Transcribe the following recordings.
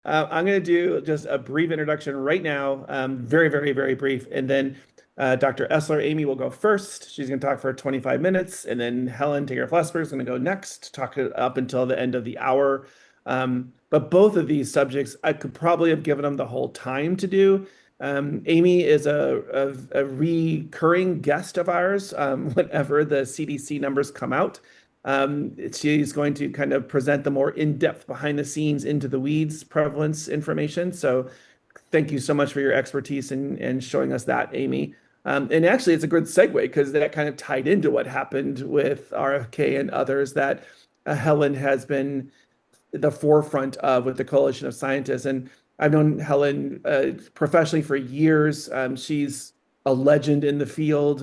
I'm going to do just a brief introduction right now, very, very, very brief. And then Dr. Essler, Amy will go first. She's going to talk for 25 minutes. And then Helen Tager-Flesberg is going to go next, talk up until the end of the hour. But both of these subjects, I could probably have given them the whole time to do. Amy is a recurring guest of ours whenever the CDC numbers come out. She's going to kind of present the more in-depth behind the scenes into the weeds prevalence information. So thank you so much for your expertise in showing us that, Amy. And actually, it's a good segue because that kind of tied into what happened with RFK and others that Helen has been the forefront of with the Coalition of Scientists. And I've known Helen professionally for years. She's a legend in the field.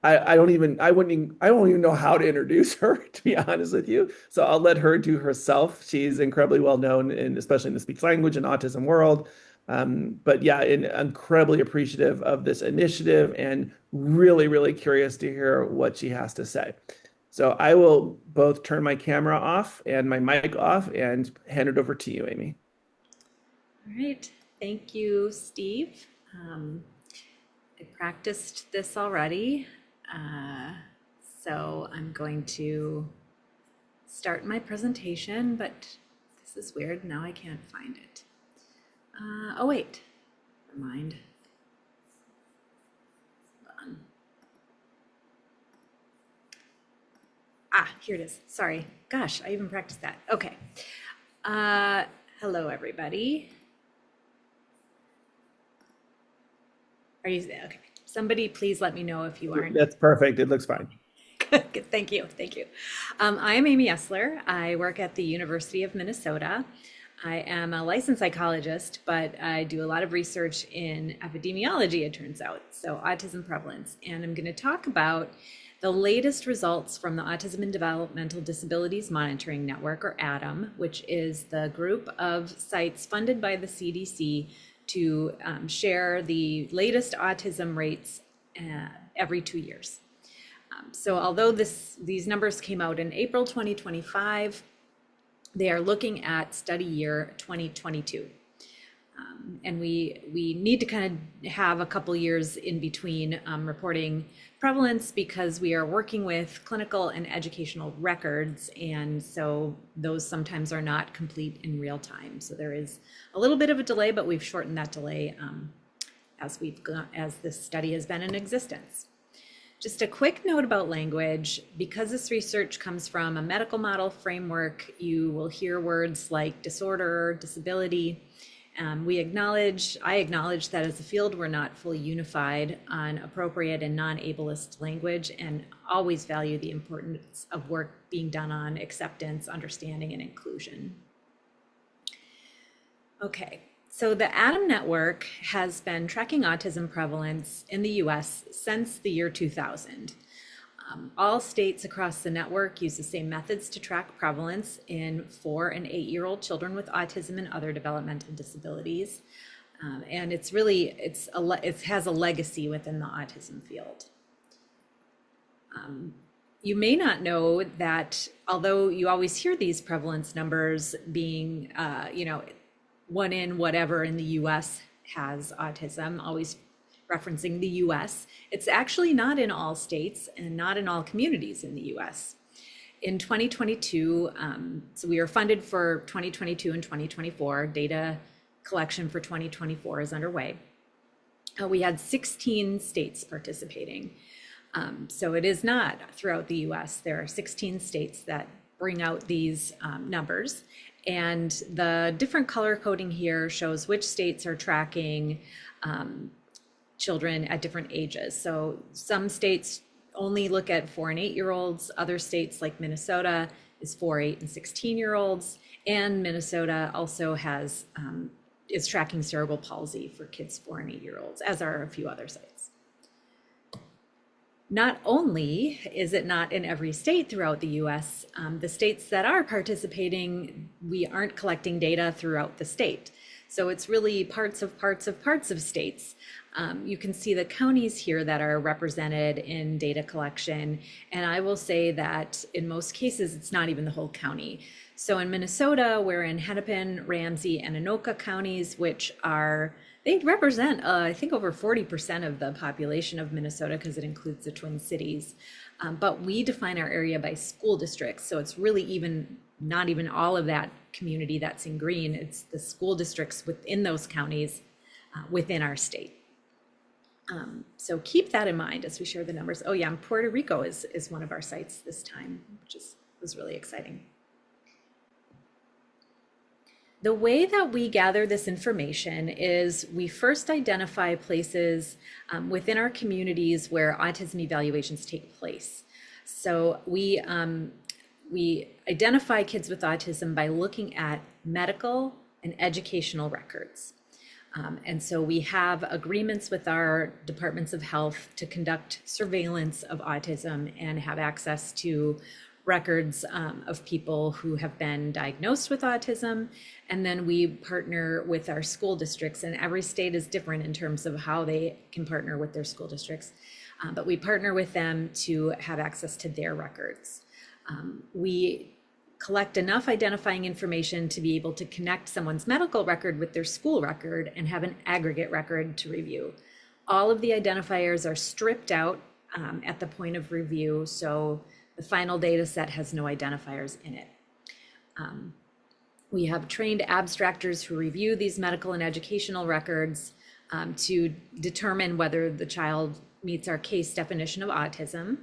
I don't even know how to introduce her, to be honest with you. So I'll let her do herself. She's incredibly well known, especially in the speech language and autism world. But yeah, incredibly appreciative of this initiative and really, really curious to hear what she has to say. So I will both turn my camera off and my mic off and hand it over to you, Amy. All right, thank you, Steve. I practiced this already, uh, so I'm going to start my presentation, but this is weird. Now I can't find it. Oh, wait, never mind. Hold on. Ah, here it is. Sorry. Gosh, I even practiced that. Okay. Hello, everybody. Are you okay? Somebody please let me know if you aren't. That's perfect. It looks fine. Good. Thank you. Thank you. I'm Amy Essler. I work at the University of Minnesota. I am a licensed psychologist, but I do a lot of research in epidemiology, it turns out, so autism prevalence. And I'm going to talk about the latest results from the Autism and Developmental Disabilities Monitoring Network, or ADDM, which is the group of sites funded by the CDC to share the latest autism rates every 2 years. So although these numbers came out in April 2025, they are looking at study year 2022. And we need to kind of have a couple years in between reporting prevalence because we are working with clinical and educational records, and so those sometimes are not complete in real time. So there is a little bit of a delay, but we've shortened that delay as this study has been in existence. Just a quick note about language. Because this research comes from a medical model framework, you will hear words like disorder, disability. I acknowledge that as a field, we're not fully unified on appropriate and non-ableist language, and always value the importance of work being done on acceptance, understanding, and inclusion. Okay, so the ADDM network has been tracking autism prevalence in the US since the year 2000. All states across the network use the same methods to track prevalence in 4 and 8-year-old children with autism and other developmental disabilities. And it has a legacy within the autism field. You may not know that although you always hear these prevalence numbers being, one in whatever in the US has autism, always referencing the US, it's actually not in all states and not in all communities in the US. In 2022, so we are funded for 2022 and 2024, data collection for 2024 is underway. We had 16 states participating. So it is not throughout the US. There are 16 states that bring out these numbers. And the different color coding here shows which states are tracking children at different ages. So some states only look at 4 and 8-year-olds. Other states like Minnesota is 4, 8, and 16-year-olds. And Minnesota also is tracking cerebral palsy for kids 4 and 8-year-olds, as are a few other sites. Not only is it not in every state throughout the US, the states that are participating, we aren't collecting data throughout the state. So it's really parts of states. You can see the counties here that are represented in data collection. And I will say that in most cases, it's not even the whole county. So in Minnesota, we're in Hennepin, Ramsey, and Anoka counties, which are, they represent, I think, over 40% of the population of Minnesota because it includes the Twin Cities. But we define our area by school districts. So it's really even not even all of that community that's in green. It's the school districts within those counties within our state. So keep that in mind as we share the numbers. Oh yeah, and Puerto Rico is one of our sites this time, which was really exciting. The way that we gather this information is we first identify places within our communities where autism evaluations take place. So we identify kids with autism by looking at medical and educational records. And so we have agreements with our departments of health to conduct surveillance of autism and have access to records of people who have been diagnosed with autism. And then we partner with our school districts, and every state is different in terms of how they can partner with their school districts. But we partner with them to have access to their records. We collect enough identifying information to be able to connect someone's medical record with their school record and have an aggregate record to review. All of the identifiers are stripped out at the point of review, so the final data set has no identifiers in it. We have trained abstractors who review these medical and educational records to determine whether the child meets our case definition of autism.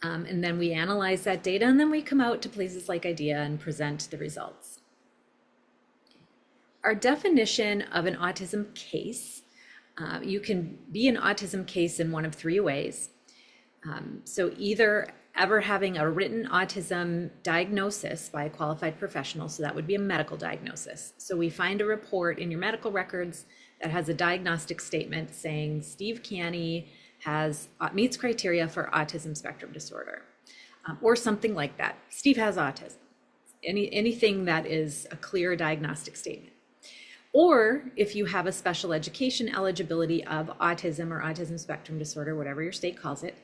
And then we analyze that data, and then we come out to places like IDEA and present the results. Our definition of an autism case, you can be an autism case in one of three ways. So either ever having a written autism diagnosis by a qualified professional, so that would be a medical diagnosis. So we find a report in your medical records that has a diagnostic statement saying Steve Canny meets criteria for autism spectrum disorder, or something like that. Steve has autism. Anything that is a clear diagnostic statement. Or if you have a special education eligibility of autism or autism spectrum disorder, whatever your state calls it.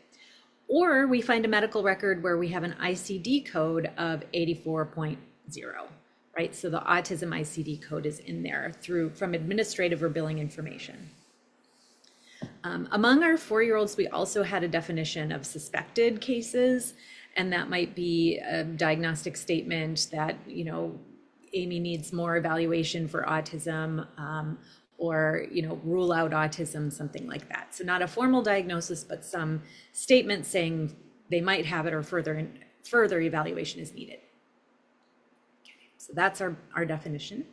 Or we find a medical record where we have an ICD code of 84.0, right? So the autism ICD code is in there from administrative or billing information. Among our 4-year-olds, we also had a definition of suspected cases, and that might be a diagnostic statement that, Amy needs more evaluation for autism, or, rule out autism, something like that. So not a formal diagnosis, but some statement saying they might have it or further evaluation is needed. Okay, so that's our definition.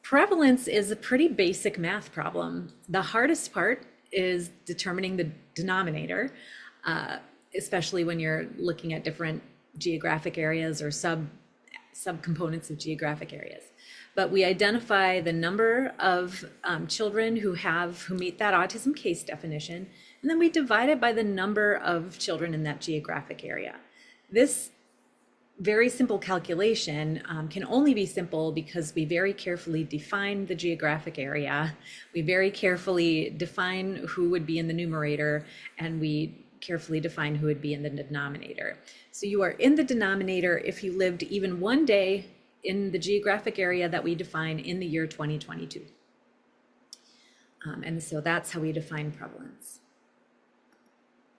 Prevalence is a pretty basic math problem. The hardest part is determining the denominator, especially when you're looking at different geographic areas or subcomponents of geographic areas. But we identify the number of children who meet that autism case definition, and then we divide it by the number of children in that geographic area. This very simple calculation can only be simple because we very carefully define the geographic area. We very carefully define who would be in the numerator, and we carefully define who would be in the denominator. So you are in the denominator if you lived even one day in the geographic area that we define in the year 2022. And so that's how we define prevalence.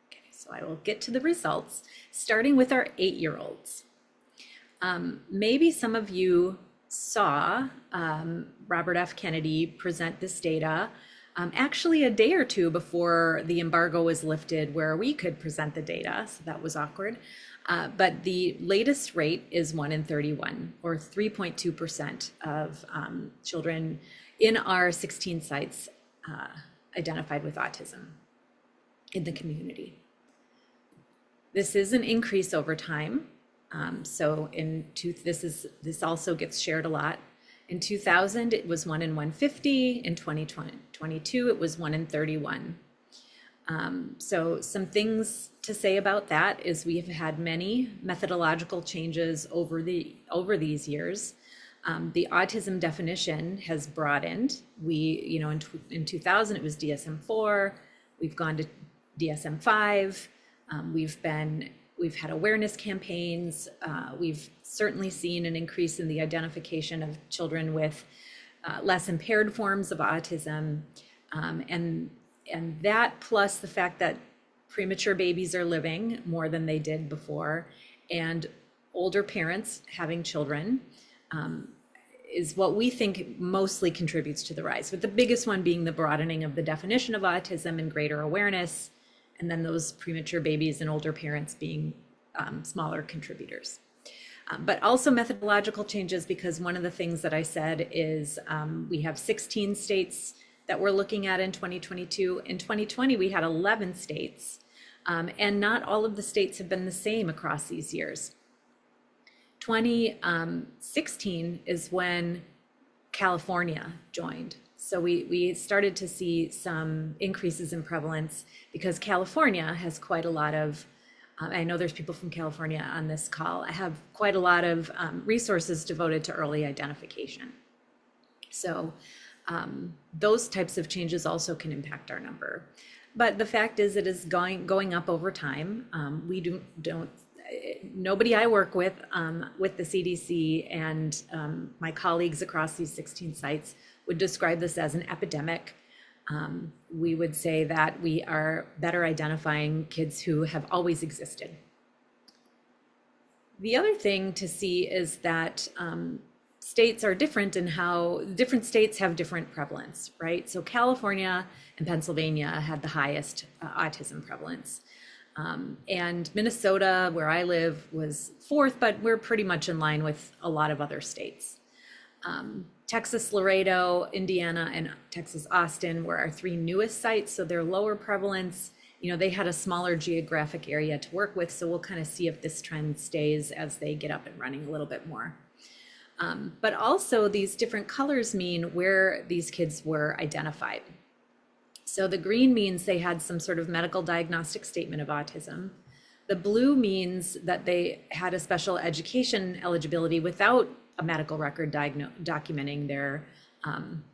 Okay, so I will get to the results, starting with our 8-year-olds. Maybe some of you saw Robert F. Kennedy present this data actually a day or two before the embargo was lifted, where we could present the data, so that was awkward. But the latest rate is 1 in 31, or 3.2% of children in our 16 sites identified with autism in the community. This is an increase over time. So this also gets shared a lot. In 2000, it was 1 in 150. In 2022, it was 1 in 31. So some things to say about that is we have had many methodological changes over these years. The autism definition has broadened. In 2000, it was DSM-4. We've gone to DSM-5. We've been We've had awareness campaigns. We've certainly seen an increase in the identification of children with less impaired forms of autism. And that plus the fact that premature babies are living more than they did before, and older parents having children is what we think mostly contributes to the rise, with the biggest one being the broadening of the definition of autism and greater awareness, and then those premature babies and older parents being smaller contributors. But also methodological changes, because one of the things that I said is we have 16 states that we're looking at in 2022. In 2020, we had 11 states, and not all of the states have been the same across these years. 2016 is when California joined. So we started to see some increases in prevalence because California has quite a lot of, I know there's people from California on this call, I have quite a lot of resources devoted to early identification. So those types of changes also can impact our number. But the fact is it is going up over time. Nobody I work with the CDC and my colleagues across these 16 sites would describe this as an epidemic. We would say that we are better identifying kids who have always existed. The other thing to see is that states are different in how different states have different prevalence, right? So California and Pennsylvania had the highest autism prevalence. And Minnesota, where I live, was fourth, but we're pretty much in line with a lot of other states. Texas, Laredo, Indiana, and Texas, Austin were our three newest sites, so they're lower prevalence. You know, they had a smaller geographic area to work with, so we'll kind of see if this trend stays as they get up and running a little bit more. But also these different colors mean where these kids were identified. So the green means they had some sort of medical diagnostic statement of autism. The blue means that they had a special education eligibility without a medical record documenting their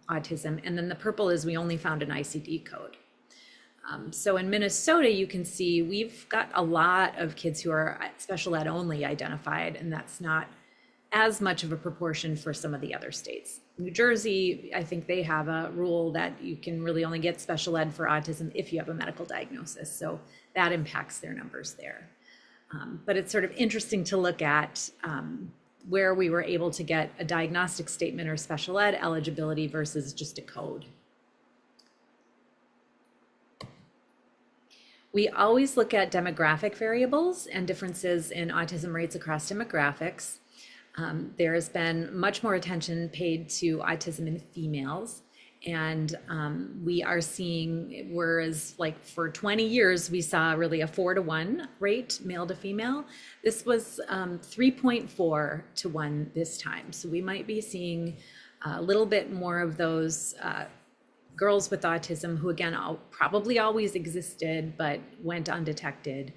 autism. And then the purple is we only found an ICD code. So in Minnesota, you can see we've got a lot of kids who are special ed only identified, and that's not as much of a proportion for some of the other states. New Jersey, I think they have a rule that you can really only get special ed for autism if you have a medical diagnosis. So that impacts their numbers there. But it's sort of interesting to look at where we were able to get a diagnostic statement or special ed eligibility versus just a code. We always look at demographic variables and differences in autism rates across demographics. There has been much more attention paid to autism in females, and we are seeing, whereas like for 20 years, we saw really a 4-to-1 rate, male to female. This was 3.4 to 1 this time. So we might be seeing a little bit more of those girls with autism who, again, probably always existed, but went undetected,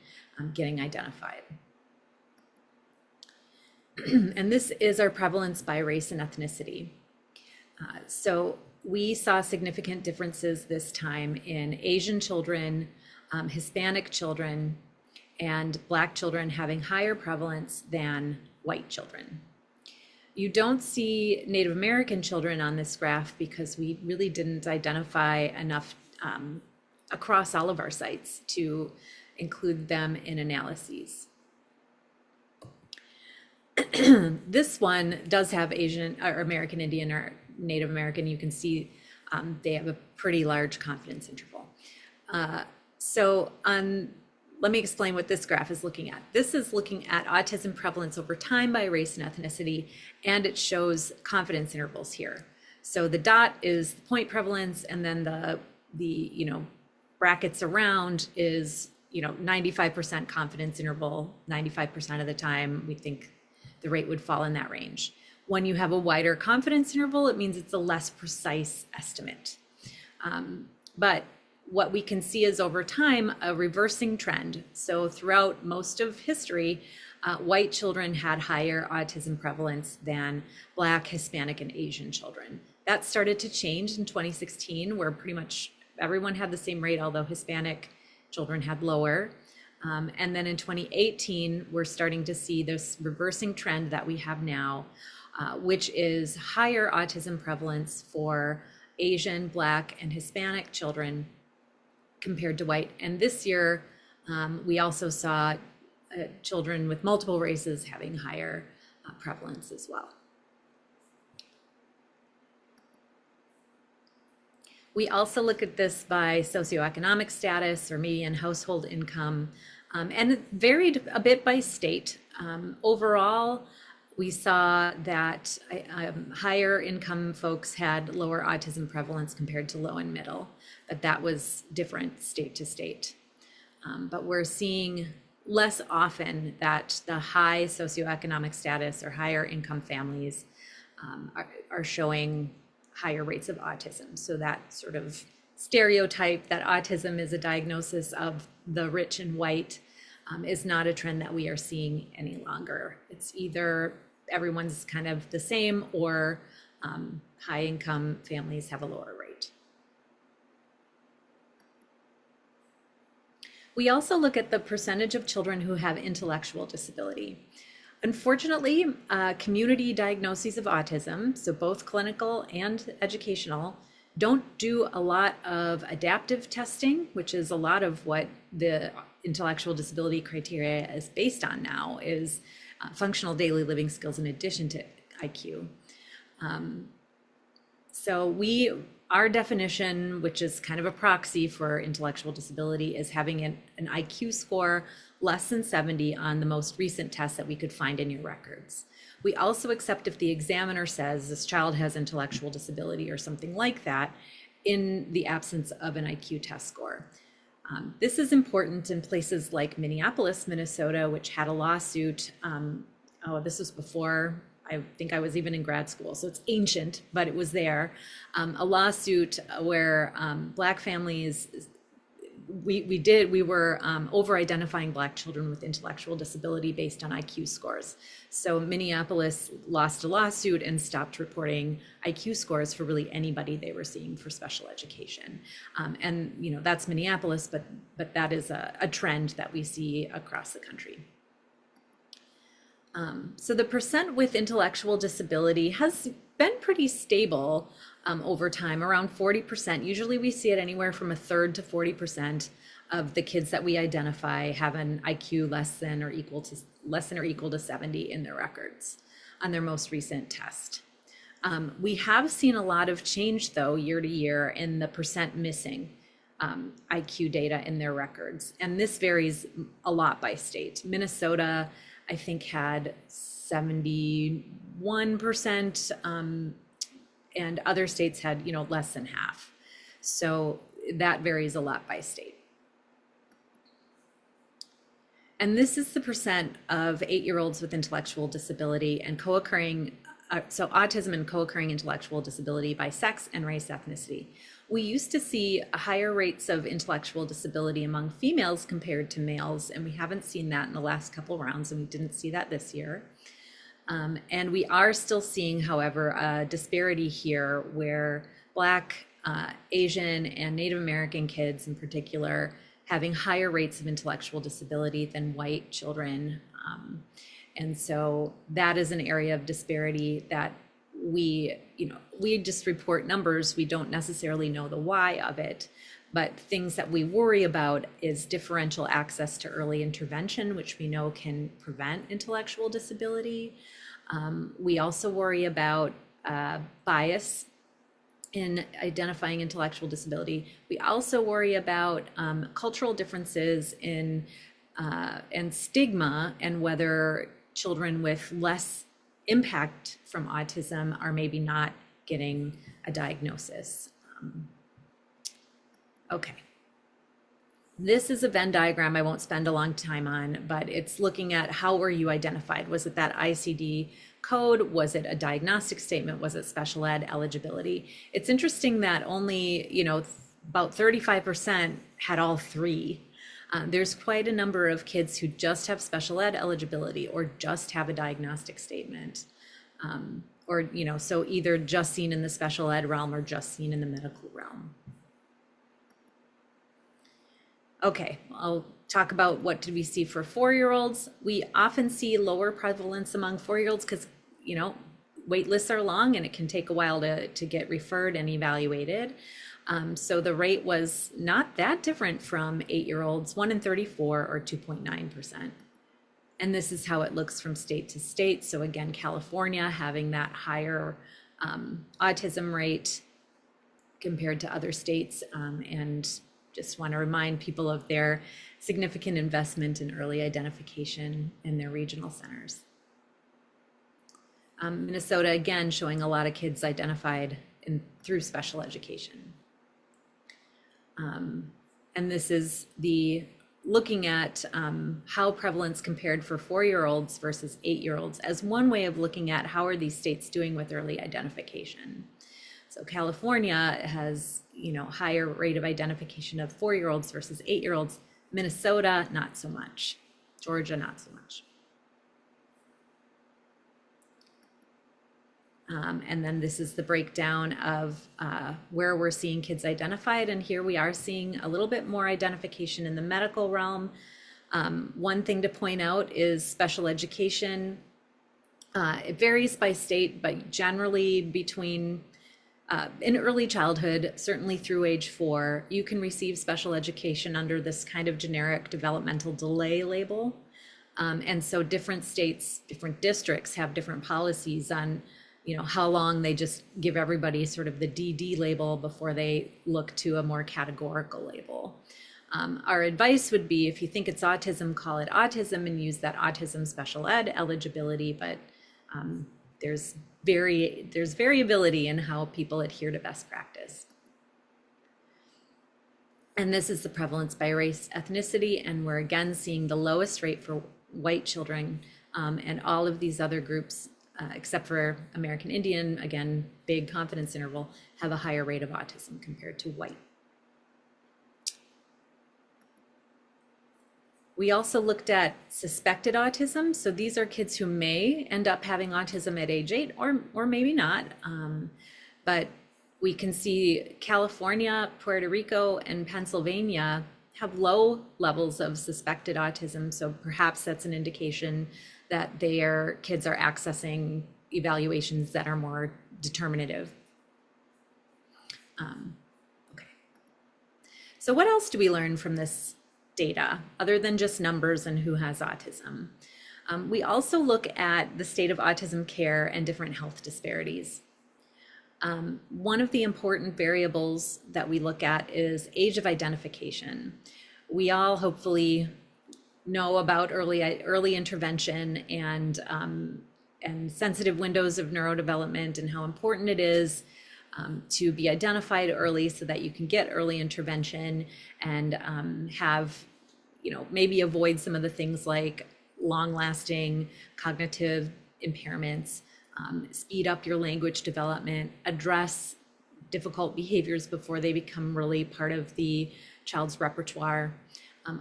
getting identified. And this is our prevalence by race and ethnicity. So we saw significant differences this time in Asian children, Hispanic children, and Black children having higher prevalence than white children. You don't see Native American children on this graph because we really didn't identify enough across all of our sites to include them in analyses. This one does have Asian or American Indian or Native American. You can see they have a pretty large confidence interval. Let me explain what this graph is looking at. This is looking at autism prevalence over time by race and ethnicity, and it shows confidence intervals here. So the dot is the point prevalence, and then the brackets around is 95% confidence interval. 95% of the time, we think the rate would fall in that range. When you have a wider confidence interval, it means it's a less precise estimate. But what we can see is over time, a reversing trend. So throughout most of history, white children had higher autism prevalence than Black, Hispanic, and Asian children. That started to change in 2016, where pretty much everyone had the same rate, although Hispanic children had lower. And then in 2018, we're starting to see this reversing trend that we have now, which is higher autism prevalence for Asian, Black, and Hispanic children compared to white. And this year, we also saw children with multiple races having higher prevalence as well. We also look at this by socioeconomic status or median household income, and it varied a bit by state. Overall, we saw that higher income folks had lower autism prevalence compared to low and middle, but that was different state to state. But we're seeing less often that the high socioeconomic status or higher income families are showing higher rates of autism. So that sort of stereotype that autism is a diagnosis of the rich and white is not a trend that we are seeing any longer. It's either everyone's kind of the same or high income families have a lower rate. We also look at the percentage of children who have intellectual disability. Unfortunately, community diagnoses of autism, so both clinical and educational, don't do a lot of adaptive testing, which is a lot of what the intellectual disability criteria is based on now, is functional daily living skills in addition to IQ. So our definition, which is kind of a proxy for intellectual disability, is having an IQ score less than 70 on the most recent test that we could find in your records. We also accept if the examiner says this child has intellectual disability or something like that in the absence of an IQ test score. This is important in places like Minneapolis, Minnesota, which had a lawsuit. This was before I think I was even in grad school, so it's ancient, but it was there. A lawsuit where Black families, we were over-identifying Black children with intellectual disability based on IQ scores. So Minneapolis lost a lawsuit and stopped reporting IQ scores for really anybody they were seeing for special education. And that's Minneapolis, but that is a trend that we see across the country. So the percent with intellectual disability has been pretty stable over time, around 40%. Usually we see it anywhere from a third to 40% of the kids that we identify have an IQ less than or equal to 70 in their records on their most recent test. We have seen a lot of change though year to year in the percent missing IQ data in their records. And this varies a lot by state. Minnesota, I think, had 71%, and other states had, less than half. So that varies a lot by state. And this is the percent of 8-year-olds with intellectual disability and co-occurring, so autism and co-occurring intellectual disability by sex and race ethnicity. We used to see higher rates of intellectual disability among females compared to males, and we haven't seen that in the last couple rounds, and we didn't see that this year. And we are still seeing, however, a disparity here where Black, Asian, and Native American kids in particular having higher rates of intellectual disability than white children. And so that is an area of disparity that we just report numbers. We don't necessarily know the why of it, but things that we worry about is differential access to early intervention, which we know can prevent intellectual disability. We also worry about bias in identifying intellectual disability. We also worry about cultural differences in and stigma, and whether children with less impact from autism are maybe not getting a diagnosis. Okay. This is a Venn diagram I won't spend a long time on, but it's looking at how were you identified? Was it that ICD code? Was it a diagnostic statement? Was it special ed eligibility? It's interesting that only, about 35% had all three. There's quite a number of kids who just have special ed eligibility or just have a diagnostic statement. Or, so either just seen in the special ed realm or just seen in the medical realm. Okay, I'll talk about what did we see for 4-year-olds, we often see lower prevalence among 4-year-olds because, wait lists are long and it can take a while to get referred and evaluated. So the rate was not that different from 8-year-olds, 1 in 34 or 2.9%. And this is how it looks from state to state. So again, California having that higher autism rate compared to other states, and just want to remind people of their significant investment in early identification in their regional centers. Minnesota, again, showing a lot of kids identified through special education. And this is looking at how prevalence compared for 4-year-olds versus 8-year-olds as one way of looking at how are these states doing with early identification. So California has, higher rate of identification of 4-year-olds versus 8-year-olds. Minnesota, not so much. Georgia, not so much. And then this is the breakdown of where we're seeing kids identified. And here we are seeing a little bit more identification in the medical realm. One thing to point out is special education. It varies by state, but generally between in early childhood, certainly through age 4, you can receive special education under this kind of generic developmental delay label. And so different states, different districts have different policies on how long they just give everybody sort of the DD label before they look to a more categorical label. Our advice would be, if you think it's autism, call it autism and use that autism special ed eligibility, but there's variability in how people adhere to best practice. And this is the prevalence by race, ethnicity, and we're again seeing the lowest rate for white children, and all of these other groups, except for American Indian, again, big confidence interval, have a higher rate of autism compared to white. We also looked at suspected autism. So these are kids who may end up having autism at age 8 or maybe not. But we can see California, Puerto Rico, and Pennsylvania have low levels of suspected autism. So perhaps that's an indication that their kids are accessing evaluations that are more determinative. Okay. So what else do we learn from this data other than just numbers and who has autism? We also look at the state of autism care and different health disparities. One of the important variables that we look at is age of identification. We all hopefully know about early intervention and sensitive windows of neurodevelopment and how important it is to be identified early so that you can get early intervention and have, maybe avoid some of the things like long-lasting cognitive impairments, speed up your language development, address difficult behaviors before they become really part of the child's repertoire.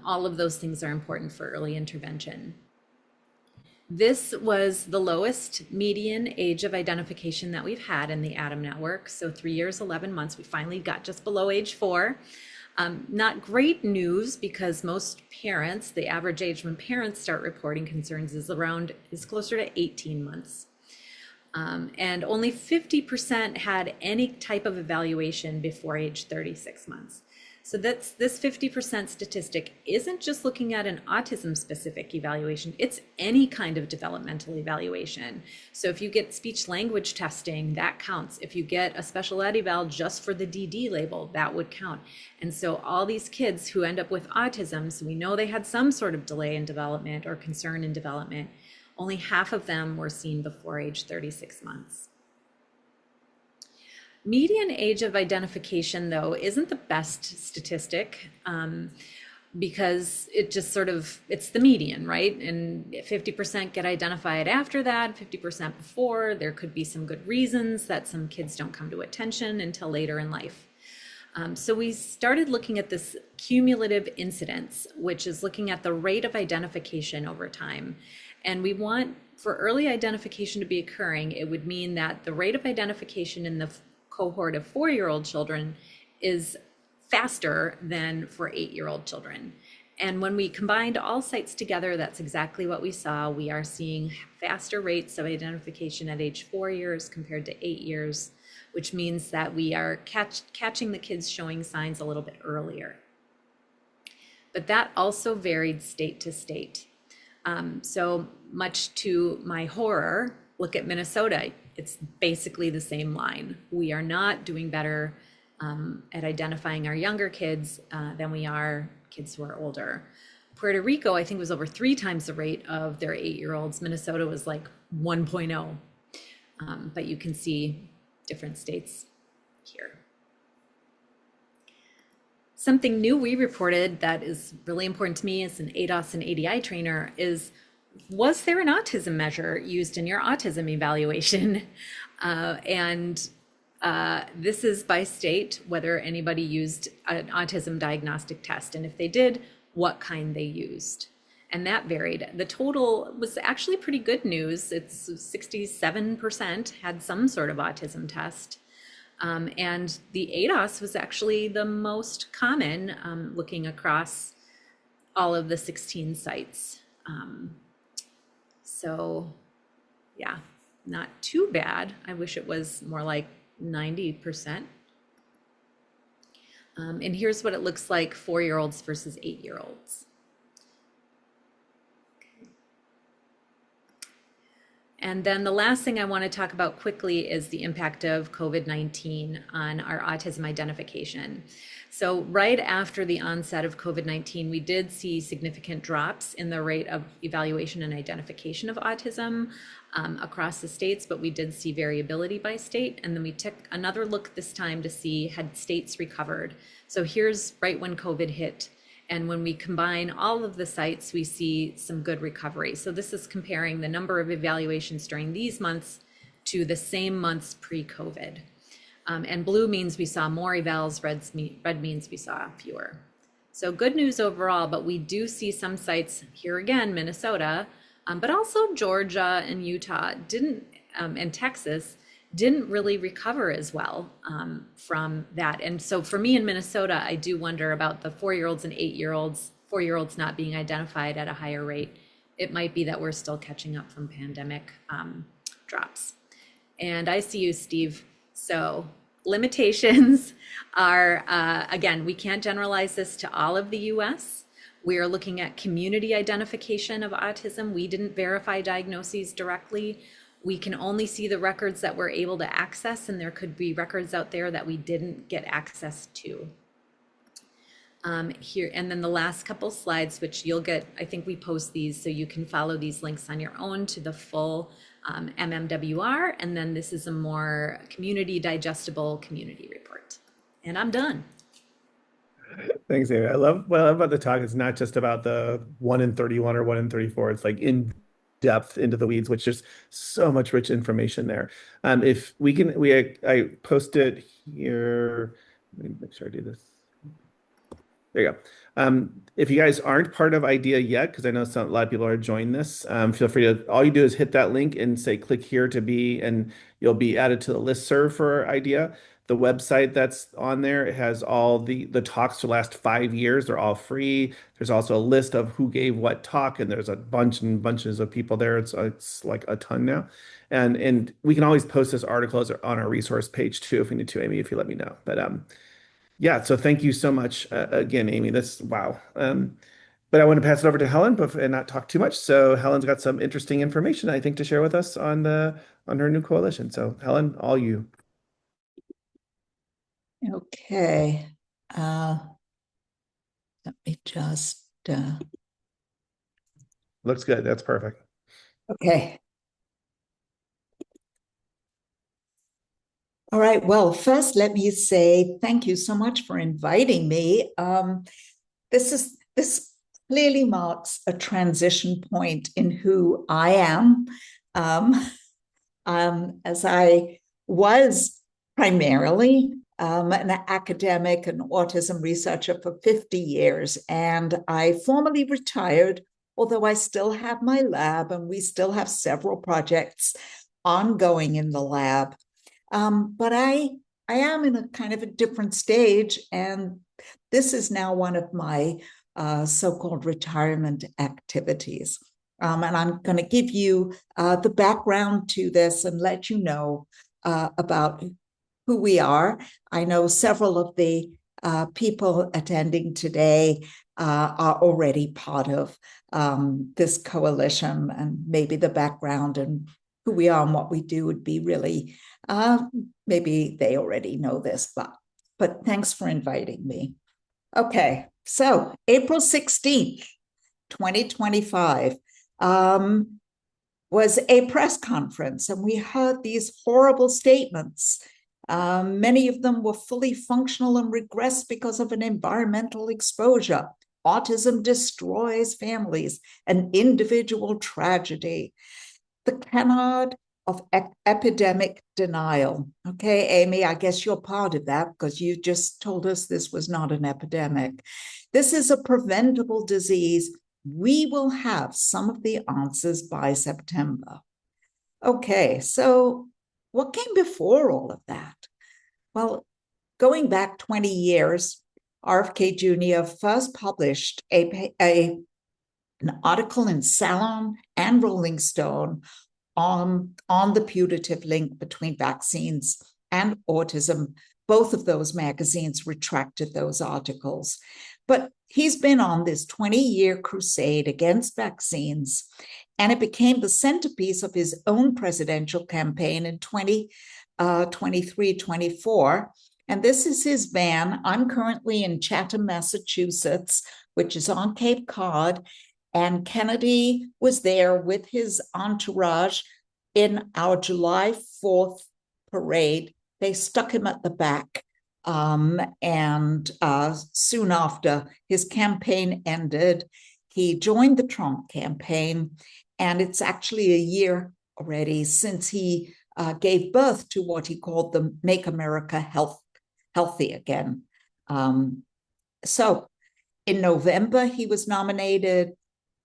All of those things are important for early intervention. This was the lowest median age of identification that we've had in the ADAM network. So 3 years, 11 months, we finally got just below age 4. Not great news because most parents, the average age when parents start reporting concerns is closer to 18 months. And only 50% had any type of evaluation before age 36 months. So this 50% statistic isn't just looking at an autism specific evaluation, it's any kind of developmental evaluation. So if you get speech language testing, that counts. If you get a special ed eval just for the DD label, that would count. And so all these kids who end up with autism, so we know they had some sort of delay in development or concern in development, only half of them were seen before age 36 months. Median age of identification, though, isn't the best statistic because it just it's the median, right? And 50% get identified after that, 50% before. There could be some good reasons that some kids don't come to attention until later in life. So we started looking at this cumulative incidence, which is looking at the rate of identification over time. And we want, for early identification to be occurring, it would mean that the rate of identification in the cohort of 4-year-old children is faster than for 8-year-old children. And when we combined all sites together, that's exactly what we saw. We are seeing faster rates of identification at age 4 years compared to 8 years, which means that we are catching the kids showing signs a little bit earlier. But that also varied state to state. So much to my horror, look at Minnesota. It's basically the same line. We are not doing better at identifying our younger kids than we are kids who are older. Puerto Rico, I think, was over 3 times the rate of their 8-year-olds. Minnesota was like 1.0. But you can see different states here. Something new we reported that is really important to me as an ADOS and ADI trainer is, was there an autism measure used in your autism evaluation? This is by state, whether anybody used an autism diagnostic test, and if they did, what kind they used. And that varied. The total was actually pretty good news. It's 67% had some sort of autism test. And the ADOS was actually the most common, looking across all of the 16 sites. So yeah, not too bad. I wish it was more like 90%. And here's what it looks like 4-year-olds versus 8-year-olds. And then the last thing I want to talk about quickly is the impact of COVID-19 on our autism identification. So right after the onset of COVID-19, we did see significant drops in the rate of evaluation and identification of autism across the states, but we did see variability by state. And then we took another look this time to see had states recovered. So here's right when COVID hit. And when we combine all of the sites, we see some good recovery. So this is comparing the number of evaluations during these months to the same months pre-COVID. And blue means we saw more evals, red means we saw fewer. So good news overall, but we do see some sites here again, Minnesota, but also Georgia and Utah and Texas didn't really recover as well from that. And so for me in Minnesota, I do wonder about the 4-year-olds and 8-year-olds, 4-year-olds not being identified at a higher rate. It might be that we're still catching up from pandemic drops. And I see you, Steve. So limitations are, again, we can't generalize this to all of the US. We are looking at community identification of autism. We didn't verify diagnoses directly. We can only see the records that we're able to access, and there could be records out there that we didn't get access to. Here, and then the last couple slides, which you'll get, I think we post these so you can follow these links on your own to the full MMWR, and then this is a more community digestible community report. And I'm done. Thanks, Amy. I love what I love about the talk. It's not just about the 1 in 31 or 1 in 34. It's like in depth into the weeds, which there's so much rich information there. If we can, I posted here. Let me make sure I do this. There you go. If you guys aren't part of IDEA yet, because I know a lot of people are joining this, feel free to, all you do is hit that link and say, click here to be, and you'll be added to the listserv for IDEA. The website that's on there, it has all the talks for the last 5 years. They're all free. There's also a list of who gave what talk, and there's a bunch and bunches of people there. It's like a ton now. And we can always post this article on our resource page too, if we need to, Amy, if you let me know. But yeah, so thank you so much again, Amy. This, wow. But I want to pass it over to Helen and not talk too much. So Helen's got some interesting information, I think, to share with us on her new coalition. So Helen, all you. Okay. Let me just. Looks good. That's perfect. Okay. All right. Well, first, let me say thank you so much for inviting me. This clearly marks a transition point in who I am, as I was primarily an academic and autism researcher for 50 years, and I formally retired, although I still have my lab and we still have several projects ongoing in the lab. But I am in a kind of a different stage, and this is now one of my so-called retirement activities. And I'm going to give you the background to this and let you know about who we are. I know several of the people attending today are already part of this coalition, and maybe the background and who we are and what we do would be really, maybe they already know this, but thanks for inviting me. Okay, so April 16th, 2025, was a press conference, and we heard these horrible statements. Many of them were fully functional and regressed because of an environmental exposure. Autism destroys families, an individual tragedy. The canard of epidemic denial. Okay, Amy, I guess you're part of that because you just told us this was not an epidemic. This is a preventable disease. We will have some of the answers by September. Okay, so what came before all of that? Well, going back 20 years, RFK Jr. first published an article in Salon and Rolling Stone on the putative link between vaccines and autism. Both of those magazines retracted those articles. But he's been on this 20-year crusade against vaccines, and it became the centerpiece of his own presidential campaign in 2023-24. And this is his van. I'm currently in Chatham, Massachusetts, which is on Cape Cod. And Kennedy was there with his entourage in our July 4th parade. They stuck him at the back. And soon after his campaign ended, he joined the Trump campaign. And it's actually a year already since he gave birth to what he called the Make America Healthy Again. So in November, he was nominated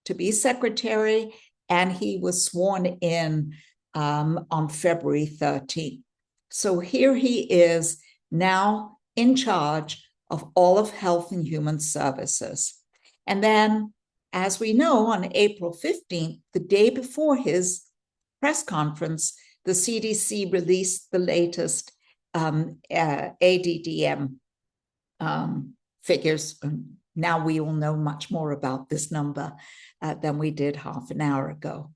to be secretary, and he was sworn in on February 13th. So here he is now in charge of all of Health and Human Services. And then, as we know, on April 15th, the day before his press conference, the CDC released the latest ADDM figures. Now we all know much more about this number than we did half an hour ago.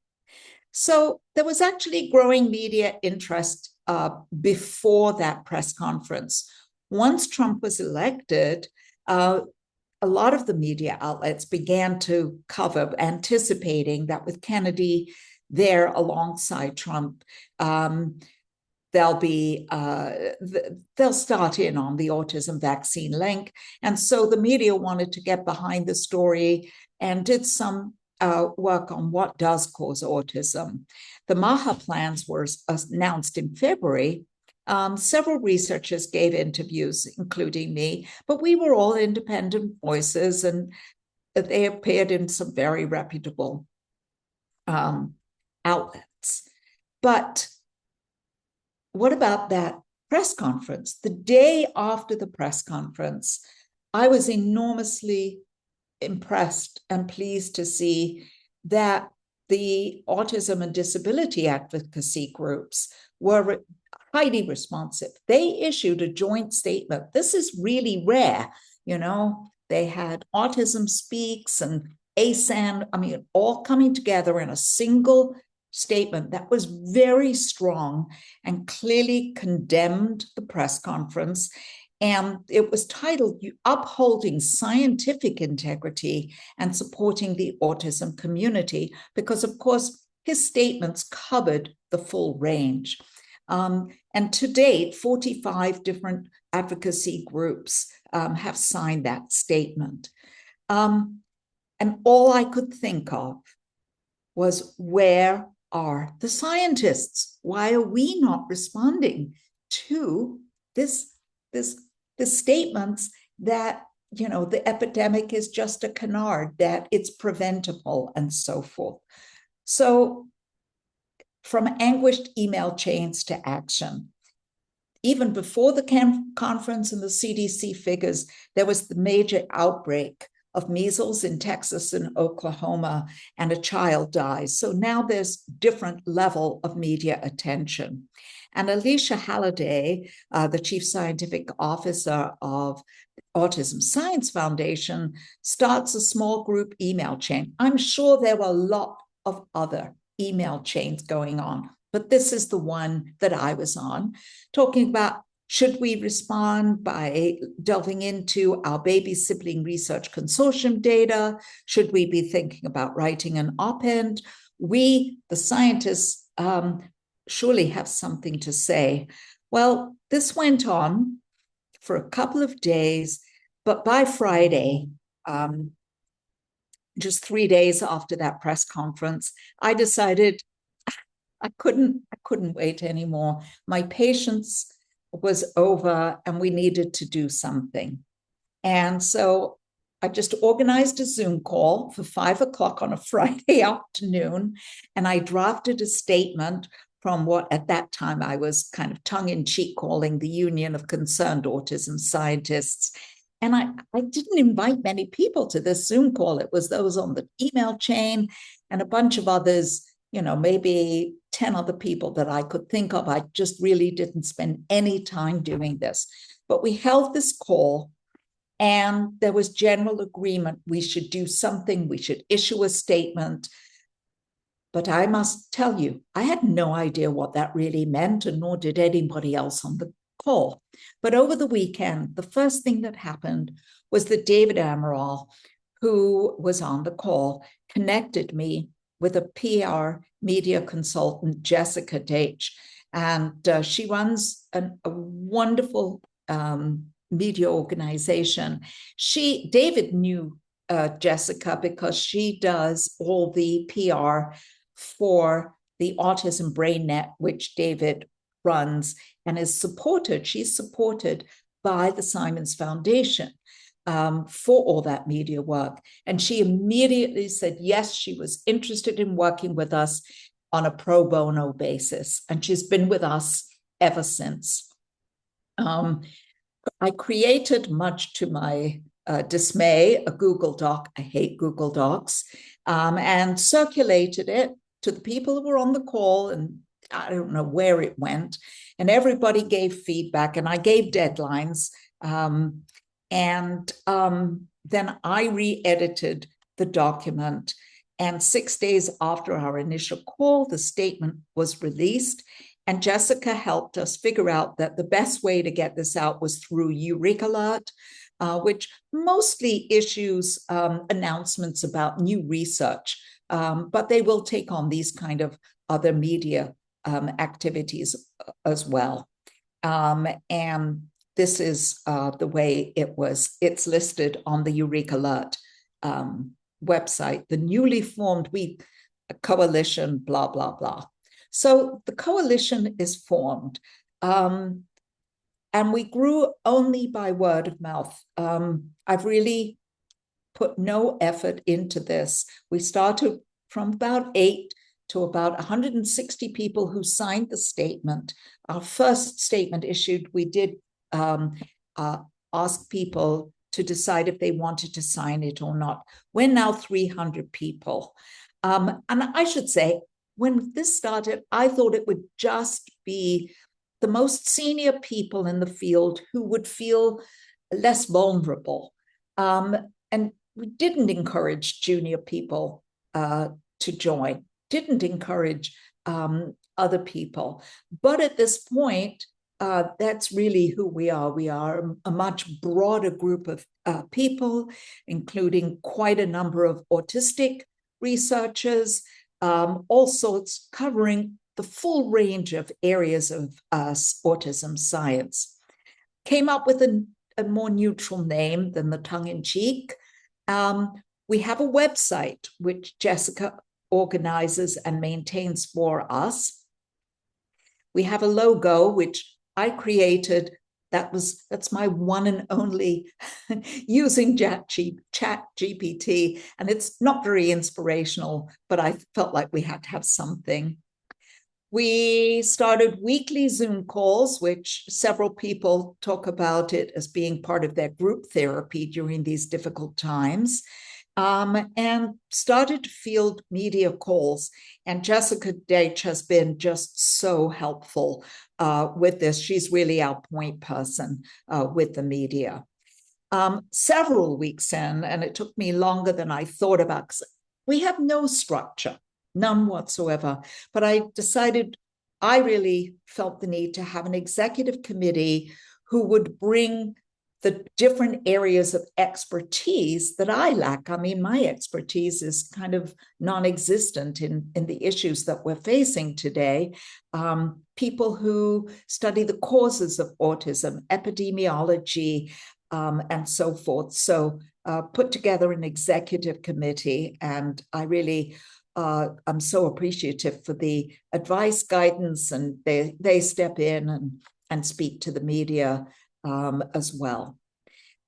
So there was actually growing media interest before that press conference. Once Trump was elected, a lot of the media outlets began to cover, anticipating that with Kennedy there alongside Trump, they'll start in on the autism vaccine link. And so the media wanted to get behind the story and did some work on what does cause autism. The MAHA plans were announced in February. Several researchers gave interviews, including me, but we were all independent voices, and they appeared in some very reputable outlets. But what about that press conference? The day after the press conference, I was enormously impressed and pleased to see that the autism and disability advocacy groups were highly responsive. They issued a joint statement. This is really rare. You know, they had Autism Speaks and ASAN, all coming together in a single statement that was very strong and clearly condemned the press conference. And it was titled Upholding Scientific Integrity and Supporting the Autism Community, because, of course, his statements covered the full range. And to date, 45 different advocacy groups have signed that statement. And all I could think of was, where are the scientists? Why are we not responding to the statements that, you know, the epidemic is just a canard, that it's preventable, and so forth? So from anguished email chains to action, even before the conference and the CDC figures, there was the major outbreak of measles in Texas and Oklahoma, and a child dies. So now there's different level of media attention. And Alicia Halliday, the Chief Scientific Officer of Autism Science Foundation, starts a small group email chain. I'm sure there were a lot of other email chains going on, but this is the one that I was on, talking about, should we respond by delving into our baby sibling research consortium data? Should we be thinking about writing an op-ed? We, the scientists, surely have something to say. Well, this went on for a couple of days, but by Friday, just 3 days after that press conference, I decided I couldn't wait anymore. My patience was over and we needed to do something. And so I just organized a Zoom call for 5 o'clock on a Friday afternoon, and I drafted a statement from what at that time I was kind of tongue-in-cheek calling the Union of Concerned Autism Scientists. And I didn't invite many people to this Zoom call. It was those on the email chain and a bunch of others, maybe 10 other people that I could think of. I just really didn't spend any time doing this. But we held this call, and there was general agreement we should do something, we should issue a statement. But I must tell you, I had no idea what that really meant, and nor did anybody else on the call. But over the weekend, the first thing that happened was that David Amaral, who was on the call, connected me with a PR media consultant, Jessica Deitch. And she runs a wonderful media organization. David knew Jessica because she does all the PR for the Autism Brain Net, which David runs, and she's supported by the Simons Foundation for all that media work. And she immediately said, yes, she was interested in working with us on a pro bono basis. And she's been with us ever since. I created, much to my dismay, a Google Doc. I hate Google Docs, and circulated it to the people who were on the call, and I don't know where it went, and everybody gave feedback, and I gave deadlines, and then I re-edited the document, and 6 days after our initial call, the statement was released, and Jessica helped us figure out that the best way to get this out was through Eureka Alert, which mostly issues announcements about new research, but they will take on these kind of other media activities as well. And this is the way it's listed on the Eureka Alert website, the newly formed coalition, blah, blah, blah. So the coalition is formed. And we grew only by word of mouth. I've really put no effort into this. We started from about 8 to about 160 people who signed the statement. Our first statement issued, we did ask people to decide if they wanted to sign it or not. We're now 300 people. And I should say, when this started, I thought it would just be the most senior people in the field who would feel less vulnerable. And we didn't encourage junior people to join, didn't encourage other people. But at this point, that's really who we are. We are a much broader group of people, including quite a number of autistic researchers, all sorts, covering the full range of areas of autism science. Came up with a more neutral name than the tongue-in-cheek. We have a website which Jessica organizes and maintains for us. We have a logo which I created. That's my one and only using ChatGPT, and it's not very inspirational, but I felt like we had to have something. We started weekly Zoom calls, which several people talk about it as being part of their group therapy during these difficult times, and started to field media calls. And Jessica Deitch has been just so helpful with this. She's really our point person with the media. Several weeks in, and it took me longer than I thought about, 'cause we have no structure, none whatsoever. But I decided I really felt the need to have an executive committee who would bring the different areas of expertise that I lack. I mean, my expertise is kind of non-existent in the issues that we're facing today. People who study the causes of autism, epidemiology, and so forth. So put together an executive committee, and I really I'm so appreciative for the advice, guidance, and they step in and speak to the media as well.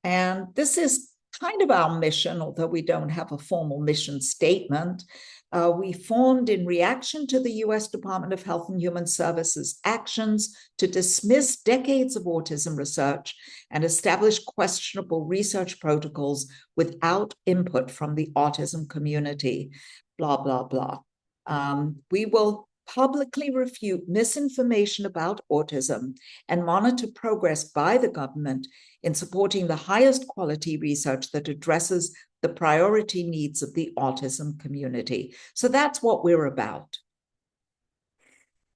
And this is kind of our mission, although we don't have a formal mission statement. We formed in reaction to the US Department of Health and Human Services actions to dismiss decades of autism research and establish questionable research protocols without input from the autism community, blah, blah, blah. We will publicly refute misinformation about autism and monitor progress by the government in supporting the highest quality research that addresses the priority needs of the autism community. So that's what we're about.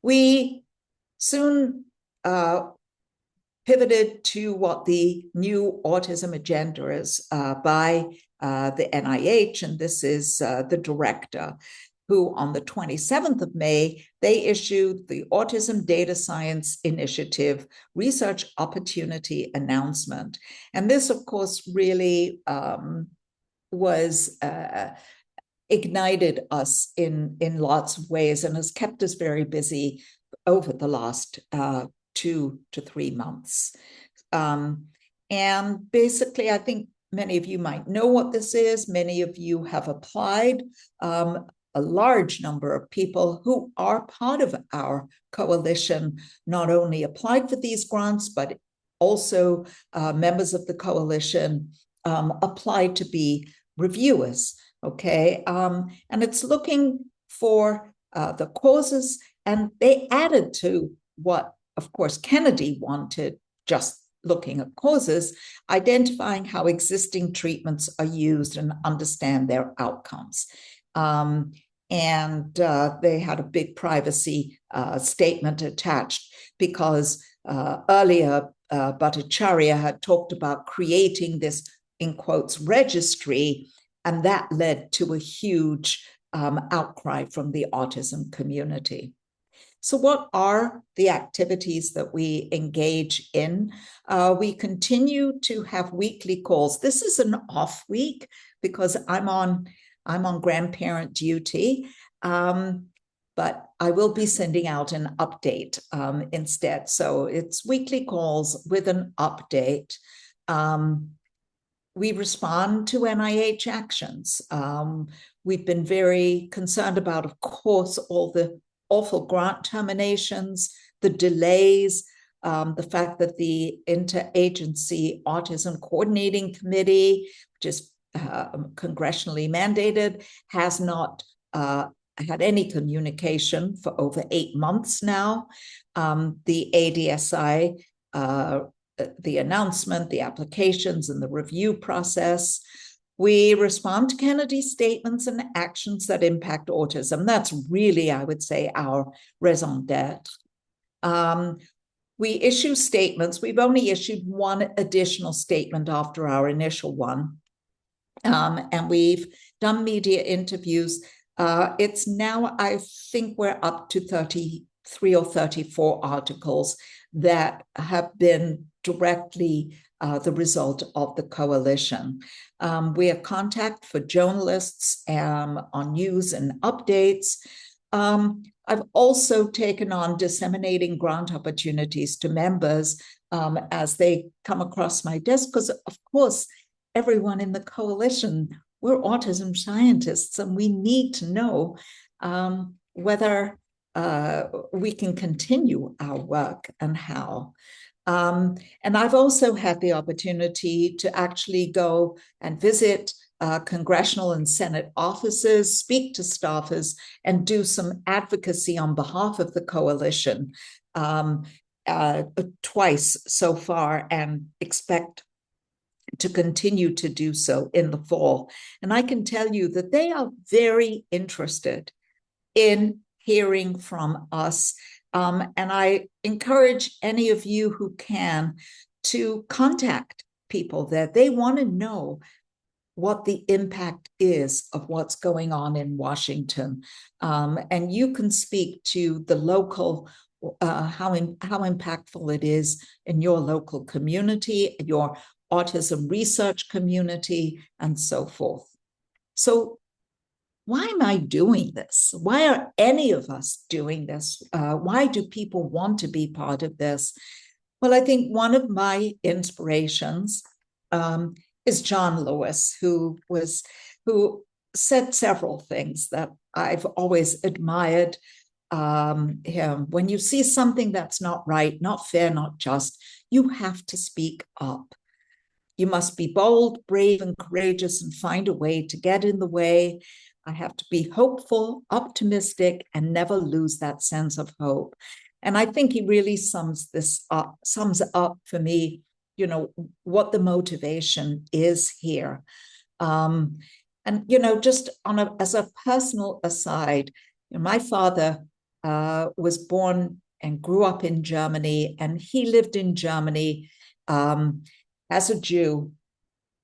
We soon pivoted to what the new autism agenda is by the NIH, and this is the director, who on the 27th of May, they issued the Autism Data Science Initiative Research Opportunity Announcement. And this, of course, really was ignited us in lots of ways and has kept us very busy over the last 2 to 3 months. And basically, I think many of you might know what this is. Many of you have applied. A large number of people who are part of our coalition not only applied for these grants, but also members of the coalition applied to be reviewers, okay? And it's looking for the causes, and they added to what, of course, Kennedy wanted, just looking at causes, identifying how existing treatments are used and understand their outcomes. And they had a big privacy statement attached because earlier Bhattacharya had talked about creating this, in quotes, registry, and that led to a huge outcry from the autism community. So what are the activities that we engage in? We continue to have weekly calls. This is an off week because I'm on grandparent duty, but I will be sending out an update instead. So it's weekly calls with an update. We respond to NIH actions. We've been very concerned about, of course, all the awful grant terminations, the delays, the fact that the Interagency Autism Coordinating Committee, which is congressionally mandated, has not had any communication for over 8 months now. The ADSI, the announcement, the applications, and the review process. We respond to Kennedy's statements and actions that impact autism. That's really, I would say, our raison d'etre. We issue statements. We've only issued one additional statement after our initial one. And we've done media interviews. It's now, I think we're up to 33 or 34 articles that have been directly the result of the coalition. We are contact for journalists on news and updates. I've also taken on disseminating grant opportunities to members as they come across my desk, because of course, everyone in the coalition, we're autism scientists, and we need to know whether we can continue our work and how. And I've also had the opportunity to actually go and visit congressional and Senate offices, speak to staffers, and do some advocacy on behalf of the coalition twice so far, and expect to continue to do so in the fall. And I can tell you that they are very interested in hearing from us. And I encourage any of you who can to contact people there. They want to know what the impact is of what's going on in Washington. And you can speak to the local, how impactful it is in your local community, your autism research community, and so forth. So why am I doing this? Why are any of us doing this? Why do people want to be part of this? Well, I think one of my inspirations is John Lewis, who said several things that I've always admired him. When you see something that's not right, not fair, not just, you have to speak up. You must be bold, brave, and courageous and find a way to get in the way. I have to be hopeful, optimistic, and never lose that sense of hope. And I think he really sums up for me, what the motivation is here. And, just as a personal aside, my father was born and grew up in Germany, and he lived in Germany as a Jew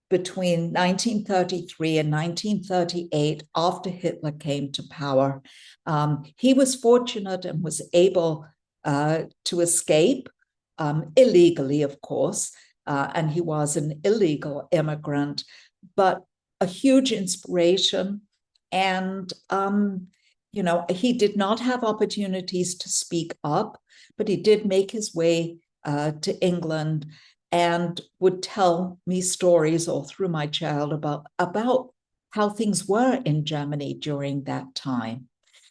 between 1933 and 1938, after Hitler came to power. He was fortunate and was able to escape, illegally, of course, and he was an illegal immigrant, but a huge inspiration. And, he did not have opportunities to speak up, but he did make his way to England and would tell me stories all through my childhood about how things were in Germany during that time.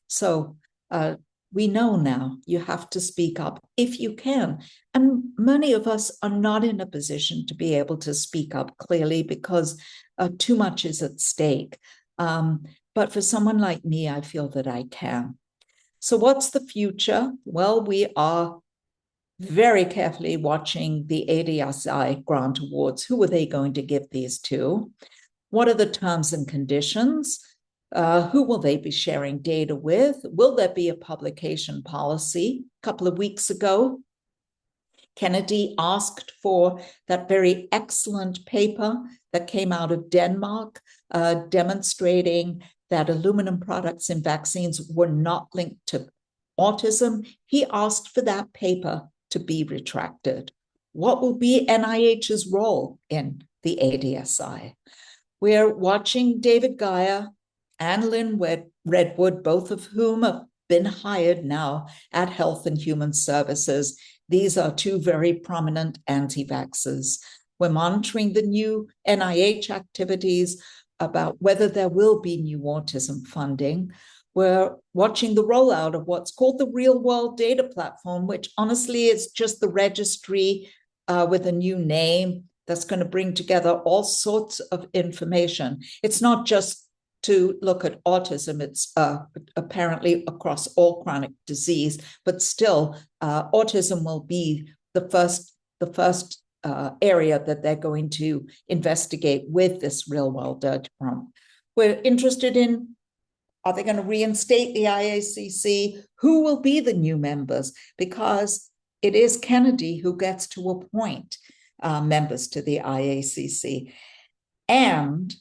So we know now you have to speak up if you can. And many of us are not in a position to be able to speak up clearly because too much is at stake. But for someone like me, I feel that I can. So what's the future? Well, we are very carefully watching the ADSI grant awards. Who are they going to give these to? What are the terms and conditions? Who will they be sharing data with? Will there be a publication policy? A couple of weeks ago, Kennedy asked for that very excellent paper that came out of Denmark, demonstrating that aluminum products in vaccines were not linked to autism. He asked for that paper to be retracted. What will be NIH's role in the ADSI? We're watching David Geyer and Lynn Redwood, both of whom have been hired now at Health and Human Services. These are two very prominent anti-vaxxers. We're monitoring the new NIH activities about whether there will be new autism funding. We're watching the rollout of what's called the Real World Data Platform, which honestly is just the registry with a new name that's going to bring together all sorts of information. It's not just to look at autism, it's apparently across all chronic disease, but still autism will be the first area that they're going to investigate with this Real World Data Platform. We're interested in, are they going to reinstate the IACC? Who will be the new members? Because it is Kennedy who gets to appoint members to the IACC. And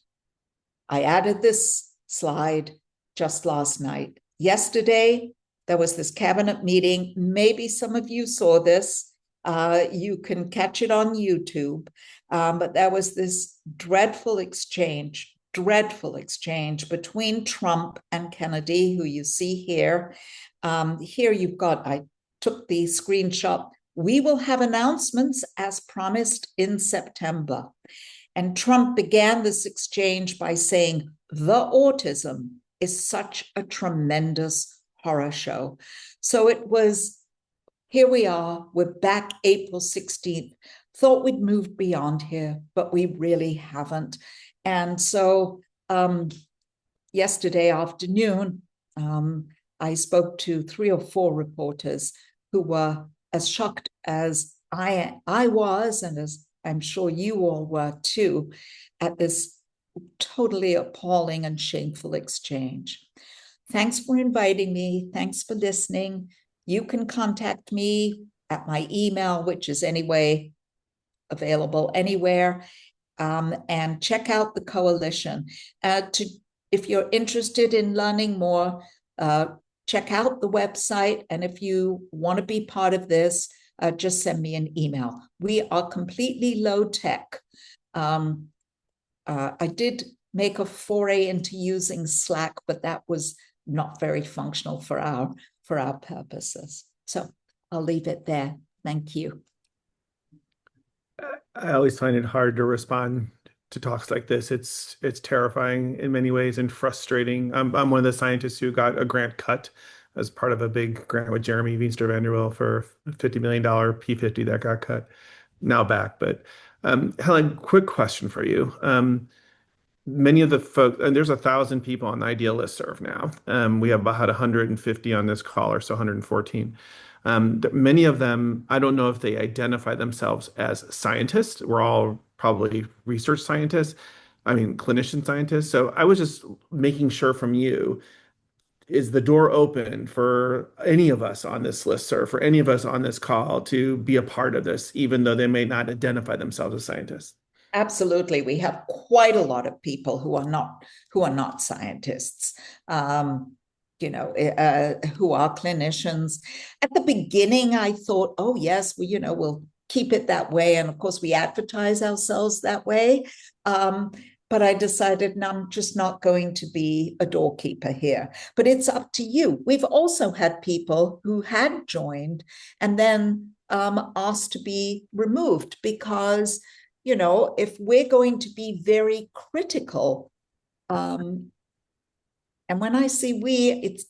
I added this slide just last night. Yesterday, there was this cabinet meeting. Maybe some of you saw this. You can catch it on YouTube. But there was this dreadful exchange between Trump and Kennedy, who you see here. Here you've got, I took the screenshot. We will have announcements as promised in September. And Trump began this exchange by saying, the autism is such a tremendous horror show. So it was, here we are, we're back April 16th. Thought we'd moved beyond here, but we really haven't. And so yesterday afternoon, I spoke to 3 or 4 reporters who were as shocked as I was, and as I'm sure you all were too, at this totally appalling and shameful exchange. Thanks for inviting me. Thanks for listening. You can contact me at my email, which is anyway available anywhere, and check out the coalition. If you're interested in learning more, check out the website. And if you want to be part of this, just send me an email. We are completely low tech. I did make a foray into using Slack, but that was not very functional for our purposes. So I'll leave it there. Thank you. I always find it hard to respond to talks like this. It's terrifying in many ways and frustrating. I'm one of the scientists who got a grant cut as part of a big grant with Jeremy Veenstra Vanderwill for $50 million P50 that got cut, now back. But Helen, quick question for you. Many of the folks, and there's 1,000 people on the Ideal Listserv now. We have about 150 on this call, or so 114. Many of them, I don't know if they identify themselves as scientists. We're all probably research scientists, clinician scientists. So I was just making sure from you, is the door open for any of us on this listserv, for any of us on this call to be a part of this, even though they may not identify themselves as scientists? Absolutely. We have quite a lot of people who are not scientists, who are clinicians. At the beginning, I thought, oh, yes, we'll keep it that way. And of course, we advertise ourselves that way. But I decided, no, I'm just not going to be a doorkeeper here. But it's up to you. We've also had people who had joined and then asked to be removed because, if we're going to be very critical, and when I say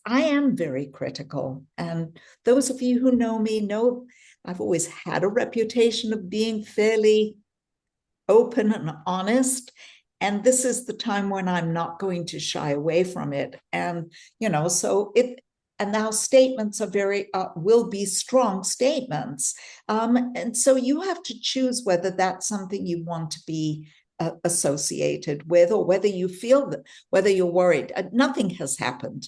I am very critical. And those of you who know me know I've always had a reputation of being fairly open and honest. And this is the time when I'm not going to shy away from it. And, and our statements are will be strong statements. And so you have to choose whether that's something you want to be associated with, or whether you feel that, whether you're worried. Nothing has happened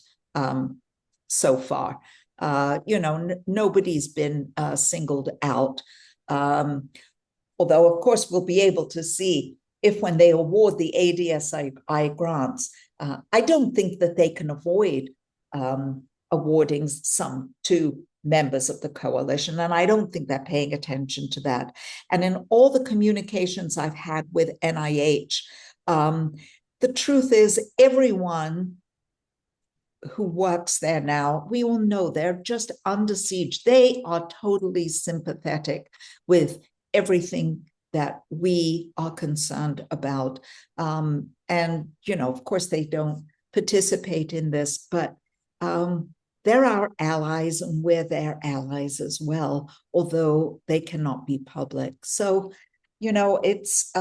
so far. Nobody's been singled out. Although, of course, we'll be able to see if when they award the ADSI grants, I don't think that they can avoid awarding some to members of the coalition. And I don't think they're paying attention to that. And in all the communications I've had with NIH, the truth is everyone who works there now, we all know they're just under siege. They are totally sympathetic with everything that we are concerned about. And, of course, they don't participate in this, but they're our allies and we're their allies as well, although they cannot be public. So, it's,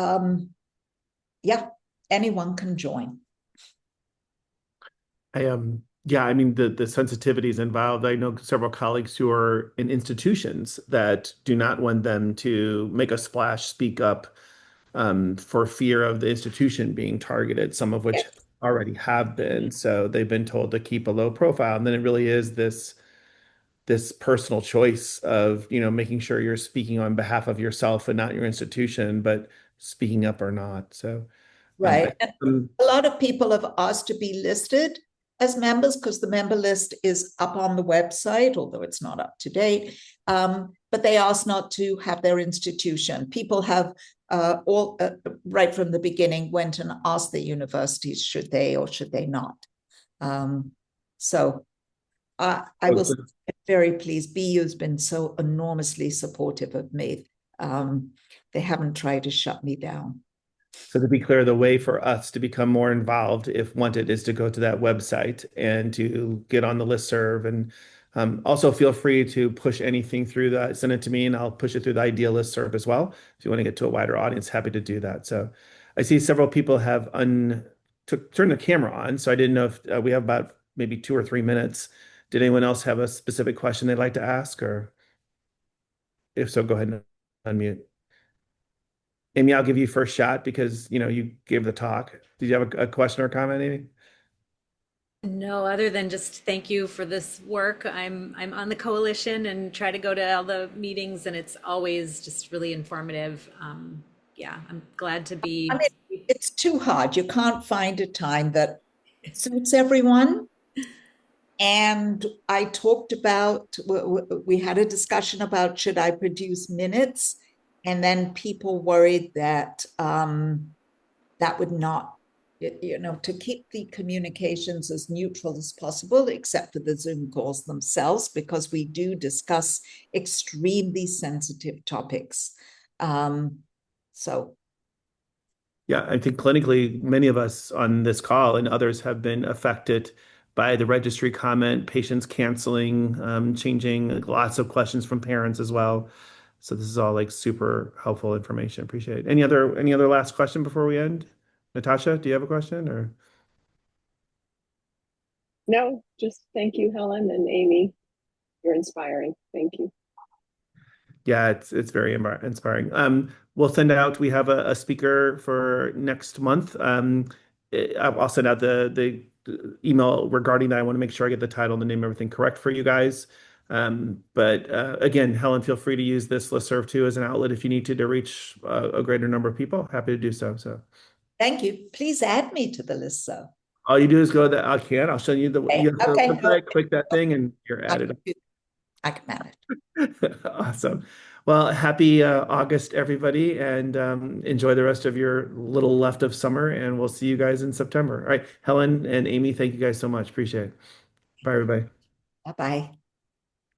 anyone can join. The sensitivities involved. I know several colleagues who are in institutions that do not want them to make a splash, speak up, for fear of the institution being targeted, some of which already have been. So they've been told to keep a low profile. And then it really is this personal choice of, making sure you're speaking on behalf of yourself and not your institution, but speaking up or not. So, right. And a lot of people have asked to be listed as members because the member list is up on the website, although it's not up to date. But they asked not to have their institution. People have right from the beginning went and asked the universities should they or should they not. So I will say I'm very pleased. BU has been so enormously supportive of me. They haven't tried to shut me down. So to be clear, the way for us to become more involved, if wanted, is to go to that website and to get on the listserv. And also feel free to push anything through that, send it to me, and I'll push it through the Idea listserv as well. If you want to get to a wider audience, happy to do that. So I see several people have turned the camera on, so I didn't know if we have about maybe 2 or 3 minutes. Did anyone else have a specific question they'd like to ask, or if so, go ahead and unmute. Amy, I'll give you first shot because you gave the talk. Did you have a question or comment, Amy? No, other than just thank you for this work. I'm on the coalition and try to go to all the meetings, and it's always just really informative. Yeah, I'm glad to I be. mean, it's too hard. You can't find a time that suits everyone. And I talked about, we had a discussion about should I produce minutes? And then people worried that that would not, to keep the communications as neutral as possible, except for the Zoom calls themselves, because we do discuss extremely sensitive topics. So Yeah, I think clinically, many of us on this call and others have been affected by the registry comment, patients canceling, changing, lots of questions from parents as well. So this is all like super helpful information. Appreciate it. Any other last question before we end? Natasha, do you have a question or? No, just thank you, Helen and Amy. You're inspiring. Thank you. Yeah, it's very inspiring. We'll send out. We have a speaker for next month. I'll send out the email regarding that. I want to make sure I get the title and the name, everything correct for you guys. But again, Helen, feel free to use this listserv too as an outlet if you need to reach a greater number of people. Happy to do so. So thank you. Please add me to the list, so. all you do is go that I'll show you Okay, you have to okay. website, click that thing, and you're added. I can manage. Awesome. Well, happy August, everybody, and enjoy the rest of your little left of summer, and we'll see you guys in September. All right, Helen and Amy, thank you guys so much. Appreciate it. Bye, everybody. Bye-bye.